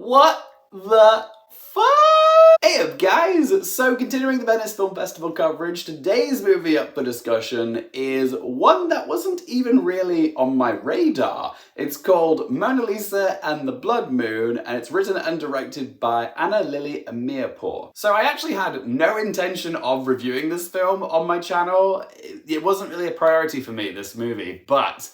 What the fuck? Hey up guys! So continuing the Venice Film Festival coverage, today's movie up for discussion is one that wasn't even really on my radar. It's called Mona Lisa and the Blood Moon, and it's written and directed by Anna Lily Amirpur. So I actually had no intention of reviewing this film on my channel. It wasn't really a priority for me, this movie, but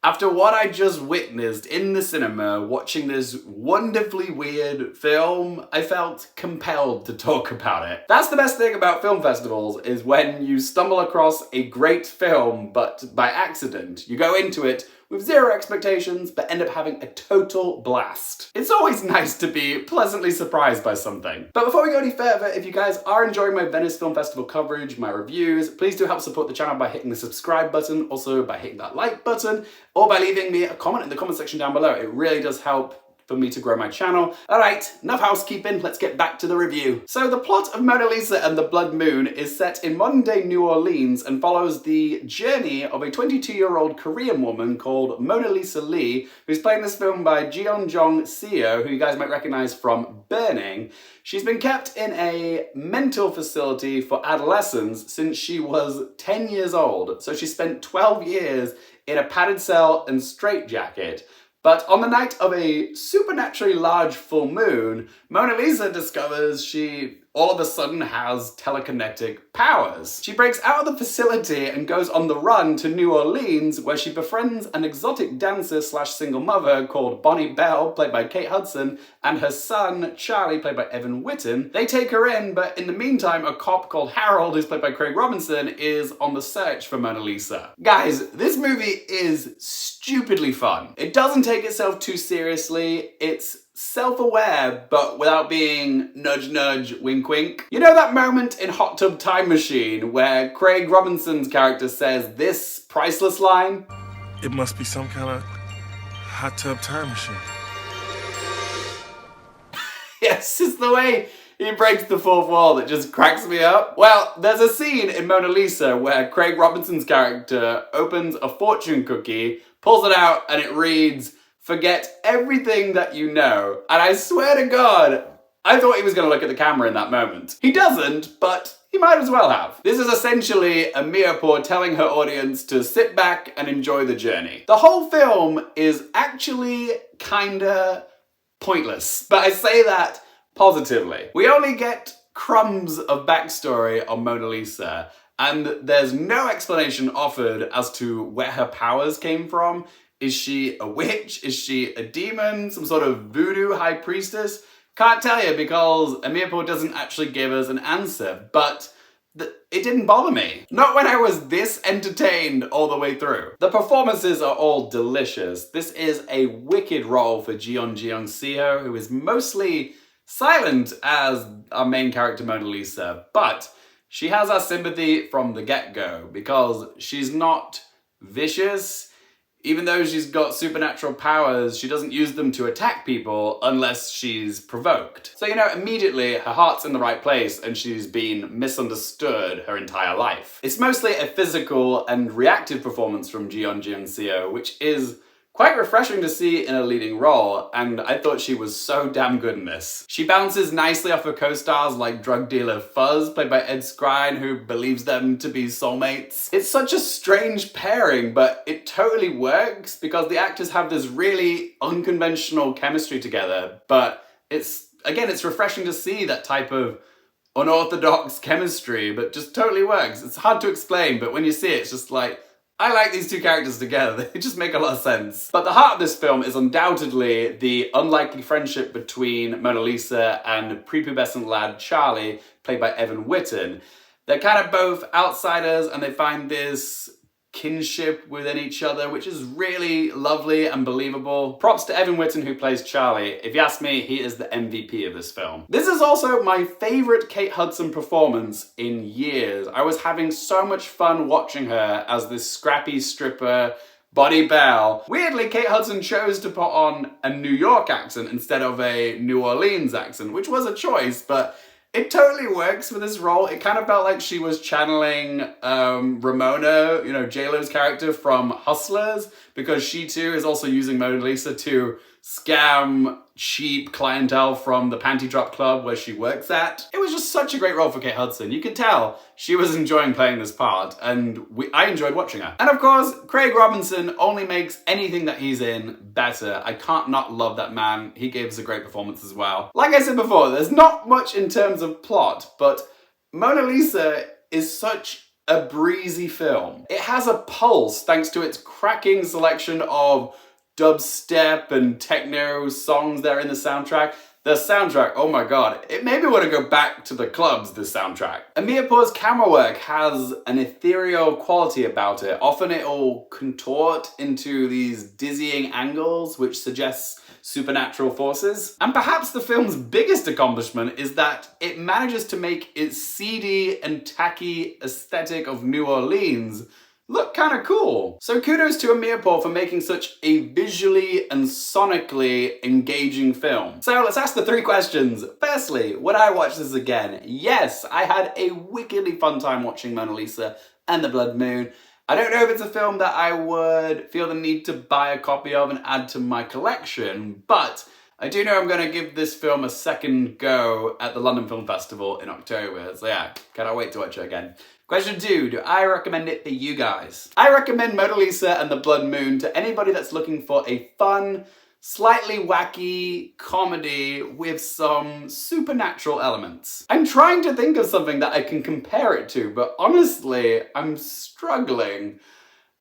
after what I just witnessed in the cinema, watching this wonderfully weird film, I felt compelled to talk about it. That's the best thing about film festivals, is when you stumble across a great film, but by accident. You go into it with zero expectations, but end up having a total blast. It's always nice to be pleasantly surprised by something. But before we go any further, if you guys are enjoying my Venice Film Festival coverage, my reviews, please do help support the channel by hitting the subscribe button, also by hitting that like button, or by leaving me a comment in the comment section down below. It really does help for me to grow my channel. Alright, enough housekeeping, let's get back to the review. So the plot of Mona Lisa and the Blood Moon is set in modern day New Orleans and follows the journey of a 22-year-old Korean woman called Mona Lisa Lee, who's played in this film by Jeon Jong-seo, who you guys might recognize from Burning. She's been kept in a mental facility for adolescents since she was 10 years old. So she spent 12 years in a padded cell and straitjacket. But on the night of a supernaturally large full moon, Mona Lisa discovers she all of a sudden has telekinetic powers. She breaks out of the facility and goes on the run to New Orleans, where she befriends an exotic dancer slash single mother called Bonnie Bell, played by Kate Hudson, and her son, Charlie, played by Evan Whitten. They take her in, but in the meantime, a cop called Harold, who's played by Craig Robinson, is on the search for Mona Lisa. Guys, this movie is stupidly fun. It doesn't take itself too seriously. It's self-aware, but without being nudge nudge, wink wink. You know that moment in Hot Tub Time Machine where Craig Robinson's character says this priceless line? It must be some kind of hot tub time machine. Yes, it's the way he breaks the fourth wall that just cracks me up. Well, there's a scene in Mona Lisa where Craig Robinson's character opens a fortune cookie, pulls it out, and it reads, "Forget everything that you know." And I swear to God, I thought he was going to look at the camera in that moment. He doesn't, but he might as well have. This is essentially Amirpur telling her audience to sit back and enjoy the journey. The whole film is actually kinda pointless, but I say that positively. We only get crumbs of backstory on Mona Lisa, and there's no explanation offered as to where her powers came from. Is she a witch? Is she a demon? Some sort of voodoo high priestess? Can't tell you because Amirpur doesn't actually give us an answer, but it didn't bother me. Not when I was this entertained all the way through. The performances are all delicious. This is a wicked role for Jeon Jong-seo, who is mostly silent as our main character Mona Lisa, but she has our sympathy from the get-go because she's not vicious. Even though she's got supernatural powers, she doesn't use them to attack people unless she's provoked. So, you know, immediately her heart's in the right place and she's been misunderstood her entire life. It's mostly a physical and reactive performance from Jeon Jong-seo, which is quite refreshing to see in a leading role, and I thought she was so damn good in this. She bounces nicely off her co-stars like drug dealer Fuzz, played by Ed Skrein, who believes them to be soulmates. It's such a strange pairing, but it totally works because the actors have this really unconventional chemistry together, but it's refreshing to see that type of unorthodox chemistry, but just totally works. It's hard to explain, but when you see it, it's just like, I like these two characters together, they just make a lot of sense. But the heart of this film is undoubtedly the unlikely friendship between Mona Lisa and prepubescent lad Charlie, played by Evan Whitten. They're kind of both outsiders and they find this kinship within each other, which is really lovely and believable. Props to Evan Whitten, who plays Charlie. If you ask me, he is the MVP of this film. This is also my favorite Kate Hudson performance in years. I was having so much fun watching her as this scrappy stripper, Bonnie Bell. Weirdly, Kate Hudson chose to put on a New York accent instead of a New Orleans accent, which was a choice, but it totally works for this role. It kind of felt like she was channeling Ramona, you know, J-Lo's character from Hustlers, because she too is also using Mona Lisa to scam cheap clientele from the panty drop club where she works at. It was just such a great role for Kate Hudson. You could tell she was enjoying playing this part, and I enjoyed watching her. And of course, Craig Robinson only makes anything that he's in better. I can't not love that man. He gave us a great performance as well. Like I said before, there's not much in terms of plot, but Mona Lisa is such a breezy film. It has a pulse thanks to its cracking selection of dubstep and techno songs that are in the soundtrack. The soundtrack, oh my god, it made me want to go back to the clubs, this soundtrack. Amirpur's camera work has an ethereal quality about it. Often it'll contort into these dizzying angles, which suggests supernatural forces. And perhaps the film's biggest accomplishment is that it manages to make its seedy and tacky aesthetic of New Orleans look kind of cool. So kudos to Amirpur for making such a visually and sonically engaging film. So let's ask the 3 questions. Firstly, would I watch this again? Yes, I had a wickedly fun time watching Mona Lisa and the Blood Moon. I don't know if it's a film that I would feel the need to buy a copy of and add to my collection, but I do know I'm going to give this film a second go at the London Film Festival in October. So yeah, cannot wait to watch it again. Question 2, do I recommend it for you guys? I recommend Mona Lisa and the Blood Moon to anybody that's looking for a fun, slightly wacky comedy with some supernatural elements. I'm trying to think of something that I can compare it to, but honestly, I'm struggling.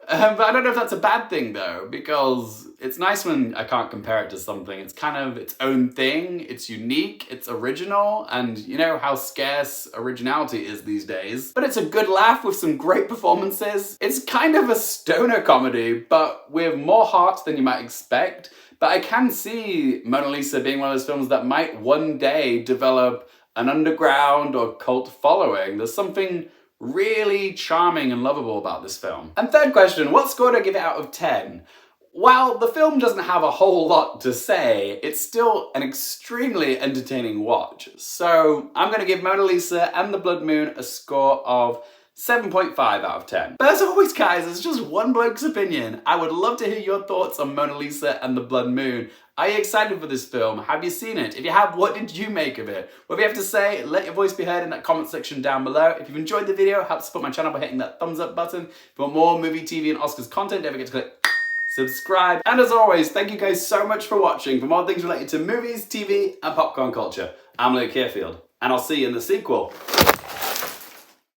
But I don't know if that's a bad thing though, because it's nice when I can't compare it to something. It's kind of its own thing, it's unique, it's original, and you know how scarce originality is these days. But it's a good laugh with some great performances. It's kind of a stoner comedy, but with more heart than you might expect. But I can see Mona Lisa being one of those films that might one day develop an underground or cult following. There's something really charming and lovable about this film. And third question, what score do I give it out of 10? While the film doesn't have a whole lot to say, it's still an extremely entertaining watch. So I'm going to give Mona Lisa and the Blood Moon a score of 7.5 out of 10. But as always, guys, it's just one bloke's opinion. I would love to hear your thoughts on Mona Lisa and the Blood Moon. Are you excited for this film? Have you seen it? If you have, what did you make of it? Whatever you have to say, let your voice be heard in that comment section down below. If you've enjoyed the video, help support my channel by hitting that thumbs up button. If you want more movie, TV, and Oscars content, don't forget to click subscribe. And as always, thank you guys so much for watching. For more things related to movies, TV, and popcorn culture, I'm Luke Carefield, and I'll see you in the sequel.